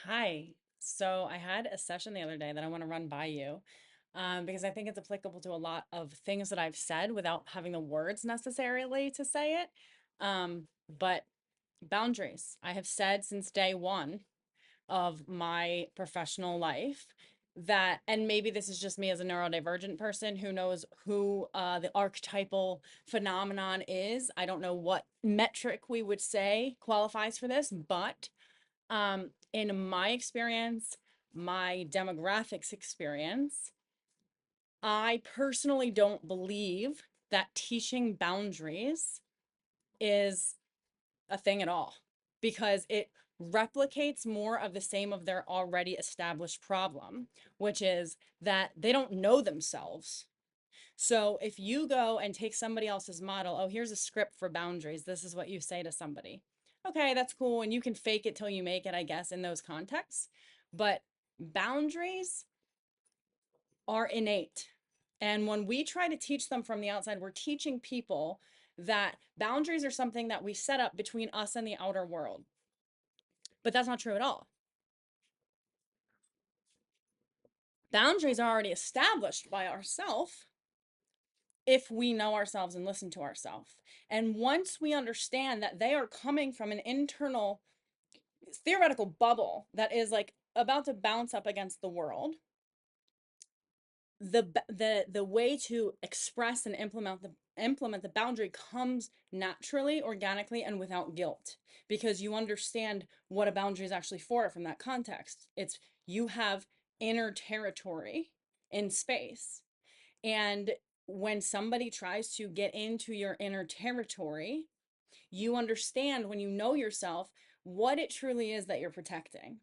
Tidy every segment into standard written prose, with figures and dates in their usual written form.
Hi. So I had a session the other day that I want to run by you because I think it's applicable to a lot of things that I've said without having the words necessarily to say it. But boundaries, I have said since day one of my professional life that, and maybe this is just me as a neurodivergent person who knows who the archetypal phenomenon is. I don't know what metric we would say qualifies for this, but in my experience, my demographics experience, I personally don't believe that teaching boundaries is a thing at all because it replicates more of the same of their already established problem, which is that they don't know themselves. So if you go and take somebody else's model, oh, here's a script for boundaries. This is what you say to somebody. Okay, that's cool. And you can fake it till you make it, I guess, in those contexts. But boundaries are innate. And when we try to teach them from the outside, we're teaching people that boundaries are something that we set up between us and the outer world. But that's not true at all. Boundaries are already established by ourselves if we know ourselves and listen to ourselves. And once we understand that they are coming from an internal theoretical bubble that is like about to bounce up against the world, the way to express and implement the boundary comes naturally, organically, and without guilt, because you understand what a boundary is actually for from that context. It's you have inner territory in space, and when somebody tries to get into your inner territory, you understand, when you know yourself, what it truly is that you're protecting.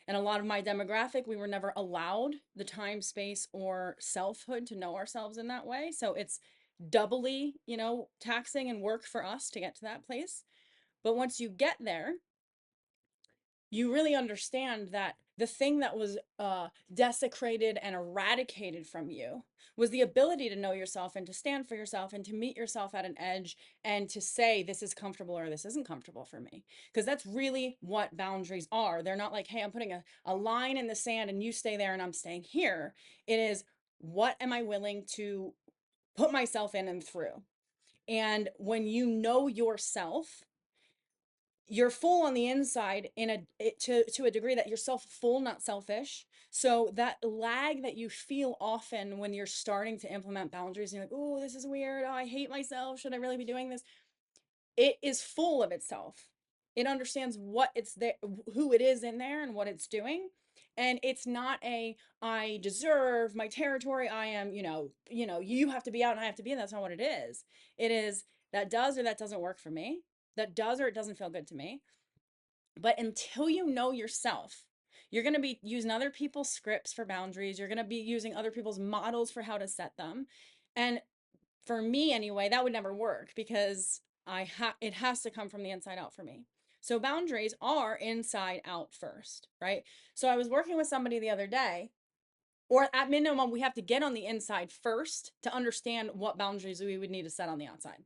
And a lot of my demographic, we were never allowed the time, space, or selfhood to know ourselves in that way. So it's doubly, taxing and work for us to get to that place. But once you get there, you really understand that the thing that was desecrated and eradicated from you was the ability to know yourself and to stand for yourself and to meet yourself at an edge and to say, this is comfortable or this isn't comfortable for me. Because that's really what boundaries are. They're not like, hey, I'm putting a line in the sand and you stay there and I'm staying here. It is, what am I willing to put myself in and through? And when you know yourself, you're full on the inside to a degree that you're self-full, not selfish. So that lag that you feel often when you're starting to implement boundaries, and you're like, oh, this is weird, oh, I hate myself, should I really be doing this? It is full of itself. It understands what it's there, who it is in there, and what it's doing. And it's not a, I deserve my territory, I am, you have to be out and I have to be in. That's not what it is. It is, that does or that doesn't work for me, that does or it doesn't feel good to me. But until you know yourself, you're going to be using other people's scripts for boundaries. You're going to be using other people's models for how to set them. And for me anyway, that would never work, because it has to come from the inside out for me. So boundaries are inside out first, right? So I was working with somebody the other day, or at minimum, we have to get on the inside first to understand what boundaries we would need to set on the outside.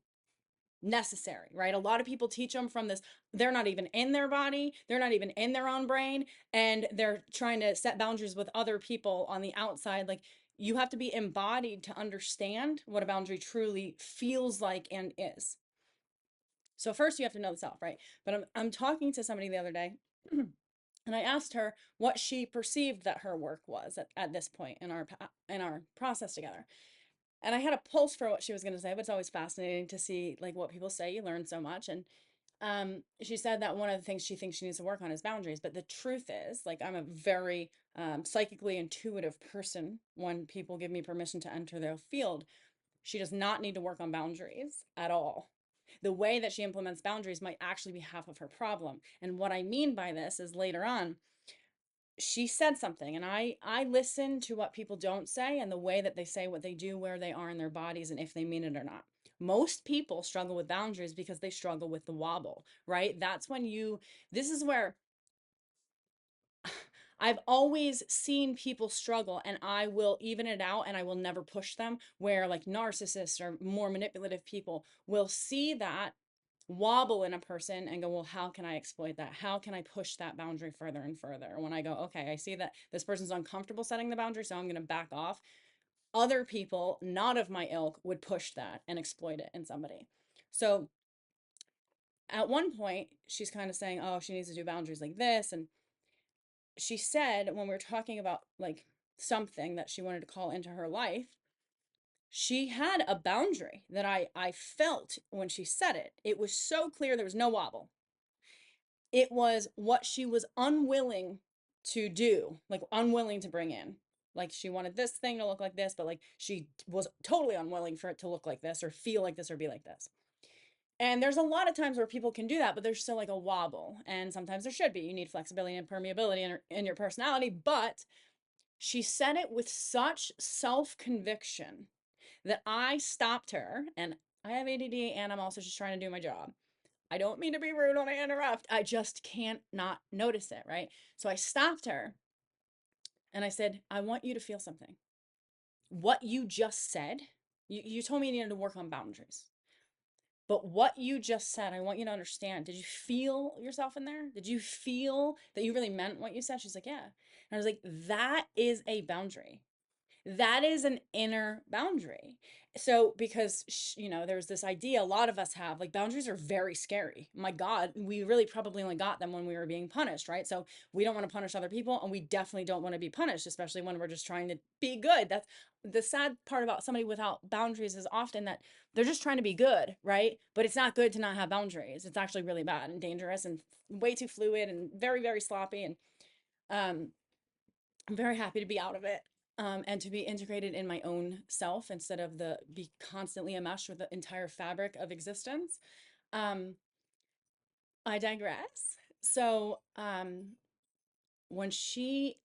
Necessary, right? A lot of people teach them from this, they're not even in their body, they're not even in their own brain, and they're trying to set boundaries with other people on the outside. Like, you have to be embodied to understand what a boundary truly feels like and is. So first you have to know the self, right? But I'm talking to somebody the other day and I asked her what she perceived that her work was at this point in our process together. And I had a pulse for what she was going to say, but it's always fascinating to see like what people say. You learn so much. And she said that one of the things she thinks she needs to work on is boundaries. But the truth is, like, I'm a very psychically intuitive person. When people give me permission to enter their field, she does not need to work on boundaries at all. The way that she implements boundaries might actually be half of her problem. And what I mean by this is, later on, she said something, and I listen to what people don't say and the way that they say what they do, where they are in their bodies, and if they mean it or not. Most people struggle with boundaries because they struggle with the wobble, right? That's when this is where I've always seen people struggle, and I will even it out and I will never push them, where like narcissists or more manipulative people will see that wobble in a person and go, well, how can I exploit that? How can I push that boundary further and further? When I go, okay, I see that this person's uncomfortable setting the boundary, so I'm going to back off. Other people, not of my ilk, would push that and exploit it in somebody. So at one point, she's kind of saying, oh, she needs to do boundaries like this. And she said, when we were talking about like something that she wanted to call into her life, she had a boundary that I felt when she said it. It was so clear, there was no wobble. It was what she was unwilling to do, like unwilling to bring in. Like she wanted this thing to look like this, but like she was totally unwilling for it to look like this or feel like this or be like this. And there's a lot of times where people can do that, but there's still like a wobble. And sometimes there should be. You need flexibility and permeability in your personality. But she said it with such self-conviction that I stopped her. And I have ADD and I'm also just trying to do my job. I don't mean to be rude when I interrupt. I just can't not notice it, right? So I stopped her and I said, I want you to feel something. What you just said, you told me you needed to work on boundaries. But what you just said, I want you to understand. Did you feel yourself in there? Did you feel that you really meant what you said? She's like, yeah. And I was like, that is a boundary. That is an inner boundary. So because there's this idea a lot of us have, like, boundaries are very scary. My God, we really probably only got them when we were being punished, right? So we don't want to punish other people, and we definitely don't want to be punished, especially when we're just trying to be good. That's the sad part about somebody without boundaries, is often that they're just trying to be good, right? But it's not good to not have boundaries. It's actually really bad and dangerous and way too fluid and very, very sloppy. And um I'm very happy to be out of it, and to be integrated in my own self instead of the be constantly enmeshed with the entire fabric of existence. Um, I digress. So when she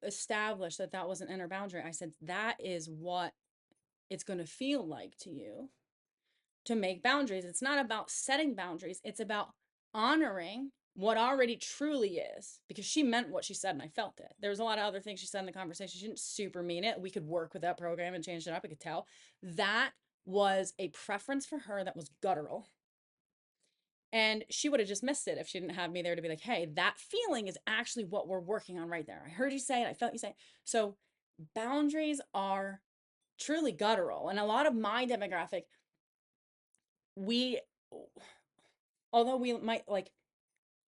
established that that was an inner boundary, I said, that is what it's going to feel like to you to make boundaries. It's not about setting boundaries. It's about honoring what already truly is, because she meant what she said and I felt it. There was a lot of other things she said in the conversation. She didn't super mean it. We could work with that program and change it up. I could tell that was a preference for her that was guttural. And she would have just missed it if she didn't have me there to be like, hey, that feeling is actually what we're working on right there. I heard you say it. I felt you say it. So boundaries are truly guttural. And a lot of my demographic, we, although we might like,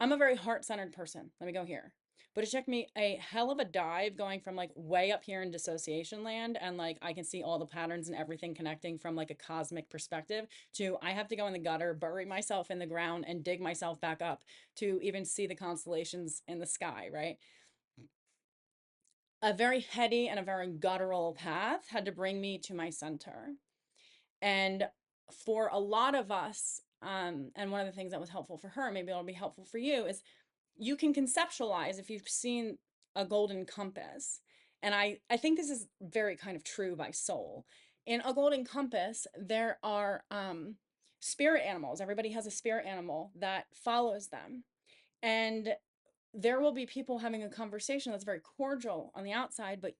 I'm a very heart-centered person. Let me go here. But it took me a hell of a dive going from like way up here in dissociation land, and like I can see all the patterns and everything connecting from like a cosmic perspective, to I have to go in the gutter, bury myself in the ground and dig myself back up to even see the constellations in the sky, right? A very heady and a very guttural path had to bring me to my center. And for a lot of us, and one of the things that was helpful for her, maybe it'll be helpful for you, is you can conceptualize, if you've seen a golden compass, and I think this is very kind of true by soul. In a golden compass, there are spirit animals. Everybody has a spirit animal that follows them. And there will be people having a conversation that's very cordial on the outside, but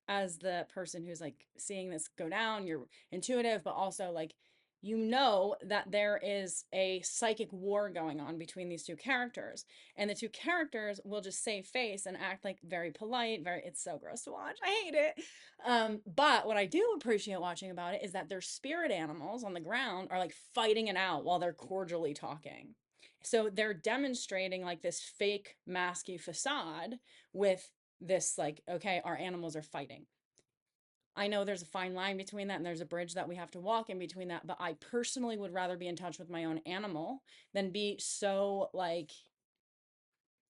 as the person who's like seeing this go down, you're intuitive, but also like, that there is a psychic war going on between these two characters, and the two characters will just save face and act like very polite. It's so gross to watch. I hate it. But what I do appreciate watching about it is that their spirit animals on the ground are like fighting it out while they're cordially talking. So they're demonstrating like this fake masky facade with this, like, okay, our animals are fighting. I know there's a fine line between that, and there's a bridge that we have to walk in between that, but I personally would rather be in touch with my own animal than be so like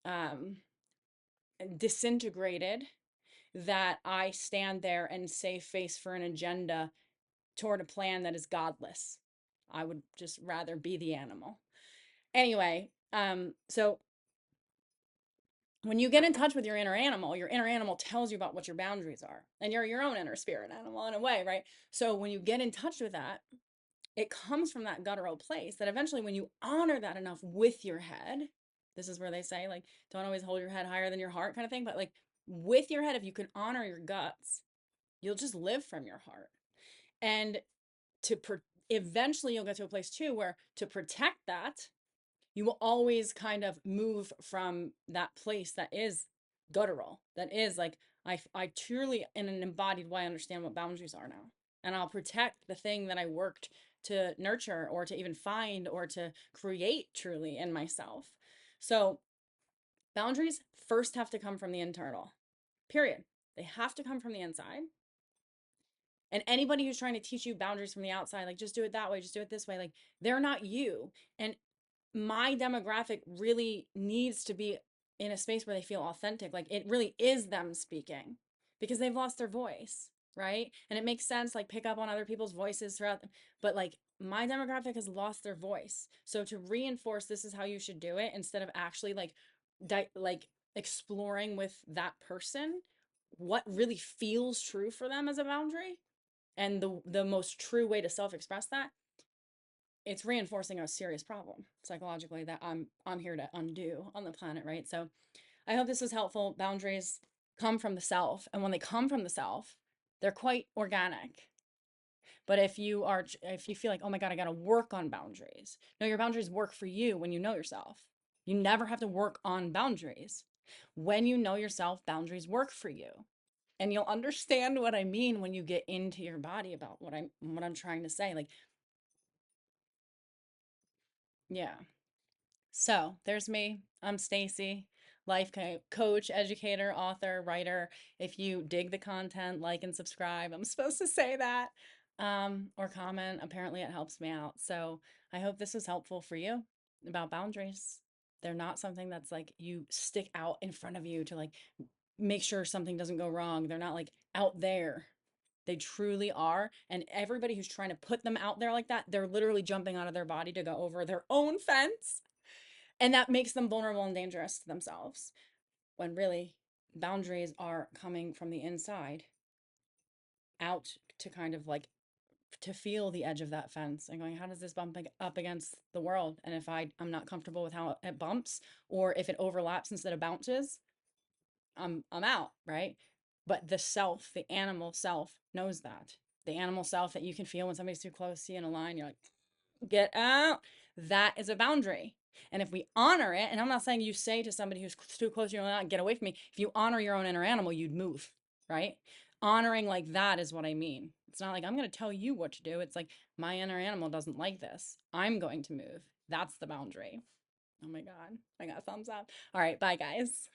um disintegrated that I stand there and save face for an agenda toward a plan that is godless. I would just rather be the animal. Anyway, so when you get in touch with your inner animal tells you about what your boundaries are. And you're your own inner spirit animal in a way, right? So when you get in touch with that, it comes from that guttural place that eventually, when you honor that enough with your head, this is where they say, like, don't always hold your head higher than your heart kind of thing. But like with your head, if you can honor your guts, you'll just live from your heart. And eventually you'll get to a place too where to protect that, you will always kind of move from that place that is guttural, that is like, I truly, in an embodied way, understand what boundaries are now. And I'll protect the thing that I worked to nurture or to even find or to create truly in myself. So boundaries first have to come from the internal, period. They have to come from the inside. And anybody who's trying to teach you boundaries from the outside, like just do it that way, just do it this way, like they're not you. And my demographic really needs to be in a space where they feel authentic. Like it really is them speaking because they've lost their voice, right? And it makes sense, like pick up on other people's voices throughout, but like my demographic has lost their voice. So to reinforce this is how you should do it instead of actually like exploring with that person what really feels true for them as a boundary and the most true way to self-express that, it's reinforcing a serious problem psychologically that I'm here to undo on the planet, right? So I hope this was helpful. Boundaries come from the self, and when they come from the self, they're quite organic. But if you feel like, oh my God, I got to work on boundaries. No, your boundaries work for you when you know yourself. You never have to work on boundaries. When you know yourself, boundaries work for you. And you'll understand what I mean when you get into your body about what I'm trying to say. Like, yeah. So there's me. I'm Stacy, life coach, educator, author, writer. If you dig the content, like and subscribe. I'm supposed to say that. Or comment. Apparently it helps me out. So I hope this was helpful for you about boundaries. They're not something that's like you stick out in front of you to like make sure something doesn't go wrong. They're not like out there. They truly are. And everybody who's trying to put them out there like that, they're literally jumping out of their body to go over their own fence. And that makes them vulnerable and dangerous to themselves when really boundaries are coming from the inside out to kind of like to feel the edge of that fence and going, how does this bump up against the world? And if I'm not comfortable with how it bumps, or if it overlaps instead of bounces, I'm out, right? But the self, the animal self knows that. The animal self that you can feel when somebody's too close to you in a line, you're like, get out. That is a boundary. And if we honor it, and I'm not saying you say to somebody who's too close, you're not get away from me. If you honor your own inner animal, you'd move, right? Honoring like that is what I mean. It's not like I'm going to tell you what to do. It's like my inner animal doesn't like this. I'm going to move. That's the boundary. Oh my God. I got a thumbs up. All right. Bye, guys.